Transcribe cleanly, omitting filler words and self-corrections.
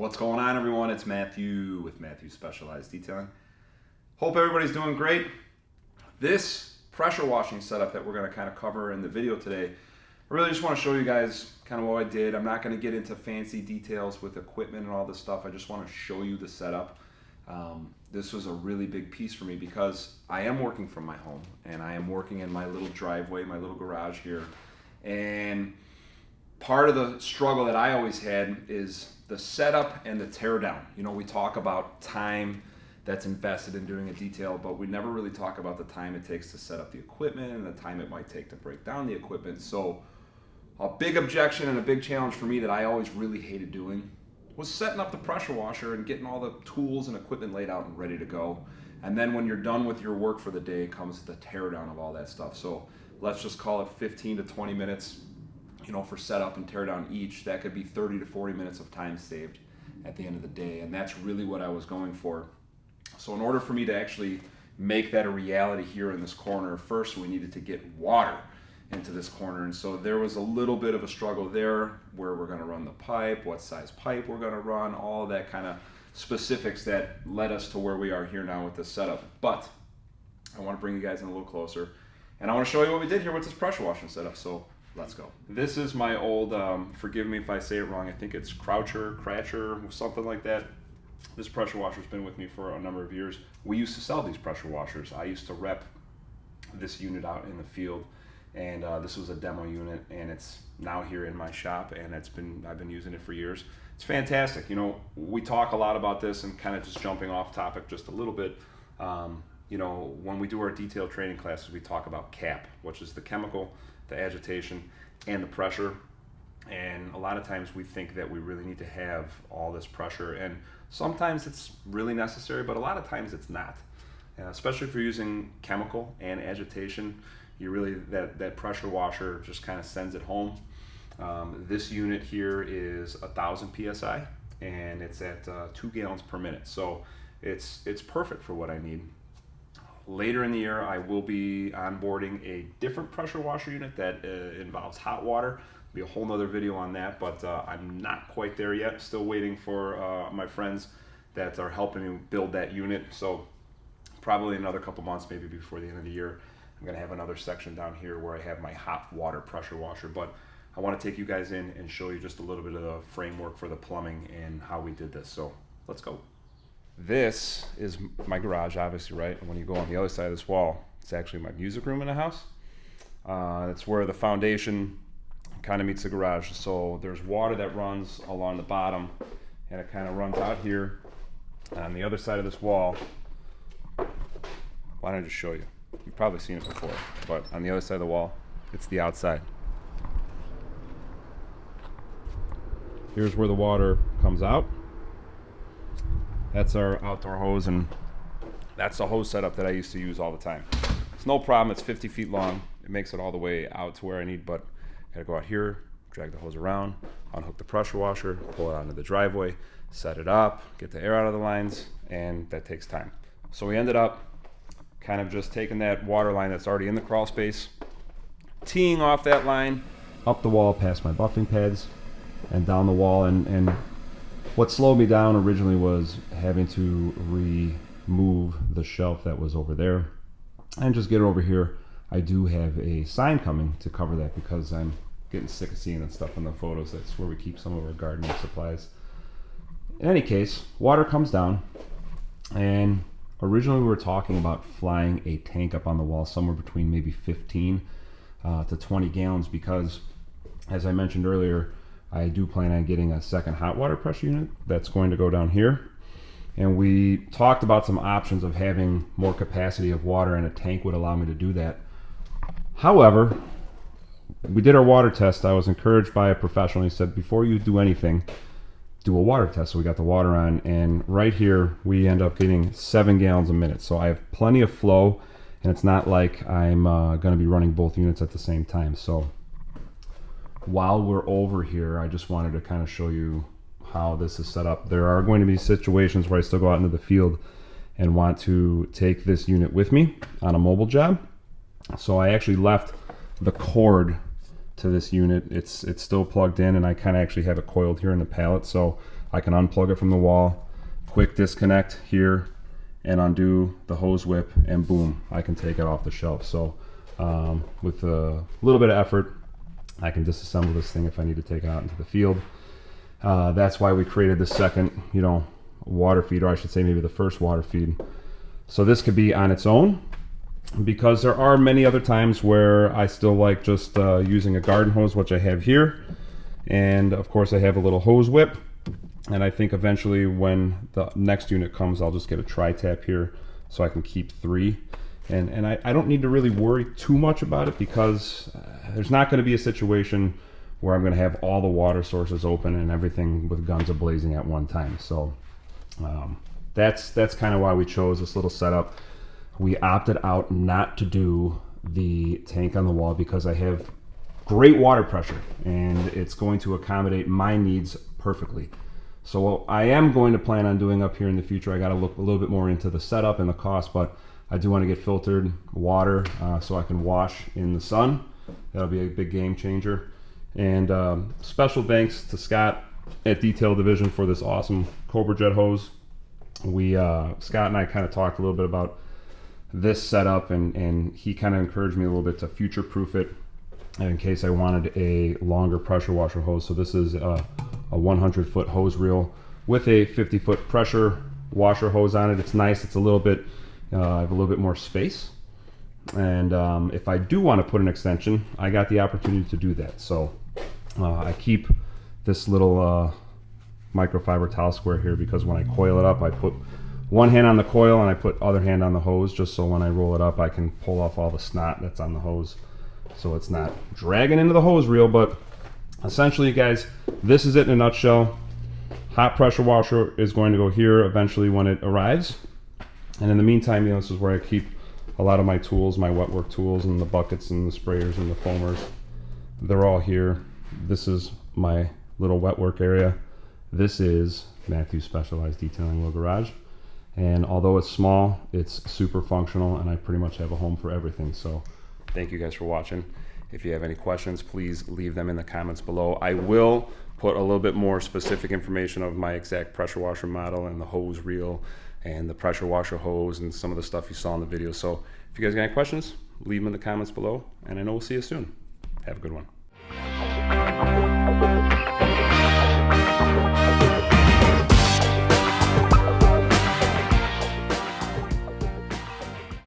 What's going on, everyone? It's Matthew with Matthew Specialized Detailing. Hope everybody's doing great. This pressure washing setup that we're going to kind of cover in the video today, I really just want to show you guys kind of what I did. I'm not going to get into fancy details with equipment and all this stuff. I just want to show you the setup. This was a really big piece for me because I am working from my home and I am working in my little driveway, my little garage here. And part of the struggle that I always had is the setup and the teardown. You know, we talk about time that's invested in doing a detail, but we never really talk about the time it takes to set up the equipment and the time it might take to break down the equipment. So a big objection and a big challenge for me that I always really hated doing was setting up the pressure washer and getting all the tools and equipment laid out and ready to go. And then when you're done with your work for the day comes the teardown of all that stuff. So let's just call it 15 to 20 minutes, you know, for setup and teardown each. That could be 30 to 40 minutes of time saved at the end of the day. And that's really what I was going for. So in order for me to actually make that a reality here in this corner, first we needed to get water into this corner. And so there was a little bit of a struggle there, where we're going to run the pipe, what size pipe we're going to run, all that kind of specifics that led us to where we are here now with this setup. But I want to bring you guys in a little closer and I want to show you what we did here with this pressure washing setup. So let's go. This is my old, forgive me if I say it wrong, I think it's Cratcher, something like that. This pressure washer's been with me for a number of years. We used to sell these pressure washers. I used to rep this unit out in the field, and this was a demo unit, and it's now here in my shop, and I've been using it for years. It's fantastic. You know, we talk a lot about this, and kind of just jumping off topic just a little bit. You know, when we do our detail training classes, we talk about CAP, which is the chemical, the agitation, and the pressure. And a lot of times we think that we really need to have all this pressure, and sometimes it's really necessary, but a lot of times it's not. Especially if you're using chemical and agitation, you really, that pressure washer just kind of sends it home. This unit here is 1,000 PSI, and it's at 2 gallons per minute. So it's perfect for what I need. Later in the year, I will be onboarding a different pressure washer unit that involves hot water. Be a whole nother video on that, but I'm not quite there yet. Still waiting for my friends that are helping me build that unit. So probably another couple months, maybe before the end of the year, I'm gonna have another section down here where I have my hot water pressure washer. But I wanna take you guys in and show you just a little bit of the framework for the plumbing and how we did this. So let's go. This is my garage, obviously, right? And when you go on the other side of this wall, it's actually my music room in the house. It's where the foundation kind of meets the garage. So there's water that runs along the bottom, and it kind of runs out here. And on the other side of this wall, why don't I just show you? You've probably seen it before, but on the other side of the wall, it's the outside. Here's where the water comes out. That's our outdoor hose, and that's the hose setup that I used to use all the time. It's no problem, it's 50 feet long. It makes it all the way out to where I need, but gotta go out here, drag the hose around, unhook the pressure washer, pull it onto the driveway, set it up, get the air out of the lines, and that takes time. So we ended up kind of just taking that water line that's already in the crawl space, teeing off that line, up the wall past my buffing pads, and down the wall. And what slowed me down originally was having to remove the shelf that was over there and just get it over here. I do have a sign coming to cover that because I'm getting sick of seeing that stuff in the photos. That's where we keep some of our gardening supplies. In any case, water comes down, and originally we were talking about flying a tank up on the wall somewhere between maybe 15 to 20 gallons because, as I mentioned earlier, I do plan on getting a second hot water pressure unit that's going to go down here. And we talked about some options of having more capacity of water, and a tank would allow me to do that. However, we did our water test. I was encouraged by a professional. He said, before you do anything, do a water test. So we got the water on, and right here we end up getting 7 gallons a minute. So I have plenty of flow, and it's not like I'm going to be running both units at the same time. So while we're over here, I just wanted to kind of show you how this is set up. There are going to be situations where I still go out into the field and want to take this unit with me on a mobile job. So I actually left the cord to this unit. It's still plugged in, and I kind of actually have it coiled here in the pallet. So I can unplug it from the wall, quick disconnect here, and undo the hose whip, and boom, I can take it off the shelf. So with a little bit of effort, I can disassemble this thing if I need to take it out into the field. That's why we created the second, water feed, or I should say maybe the first water feed. So this could be on its own, because there are many other times where I still like just using a garden hose, which I have here. And of course I have a little hose whip. And I think eventually when the next unit comes, I'll just get a tri-tap here so I can keep 3. And I don't need to really worry too much about it, because there's not going to be a situation where I'm going to have all the water sources open and everything with guns a-blazing at one time. So that's kind of why we chose this little setup. We opted out not to do the tank on the wall because I have great water pressure and it's going to accommodate my needs perfectly. So what I am going to plan on doing up here in the future, I got to look a little bit more into the setup and the cost, but I do want to get filtered water so I can wash in the sun. That'll be a big game changer. And special thanks to Scott at Detail Division for this awesome Cobra Jet hose. Scott and I kind of talked a little bit about this setup, and he kind of encouraged me a little bit to future-proof it in case I wanted a longer pressure washer hose. So this is a 100-foot hose reel with a 50-foot pressure washer hose on it. It's nice. It's a little bit, I have a little bit more space. And if I do want to put an extension, I got the opportunity to do that. So I keep this little microfiber towel square here because when I coil it up, I put one hand on the coil and I put other hand on the hose, just so when I roll it up, I can pull off all the snot that's on the hose, so it's not dragging into the hose reel. But essentially, guys, this is it in a nutshell. Hot pressure washer is going to go here eventually when it arrives. And in the meantime, this is where I keep a lot of my tools, my wet work tools, and the buckets and the sprayers and the foamers. They're all here. This is my little wet work area. This is Matthew's Specialized Detailing Little Garage. And although it's small, it's super functional, and I pretty much have a home for everything. So thank you guys for watching. If you have any questions, please leave them in the comments below. I will put a little bit more specific information of my exact pressure washer model and the hose reel and the pressure washer hose and some of the stuff you saw in the video. So if you guys got any questions, leave them in the comments below, and I know we'll see you soon. Have a good one.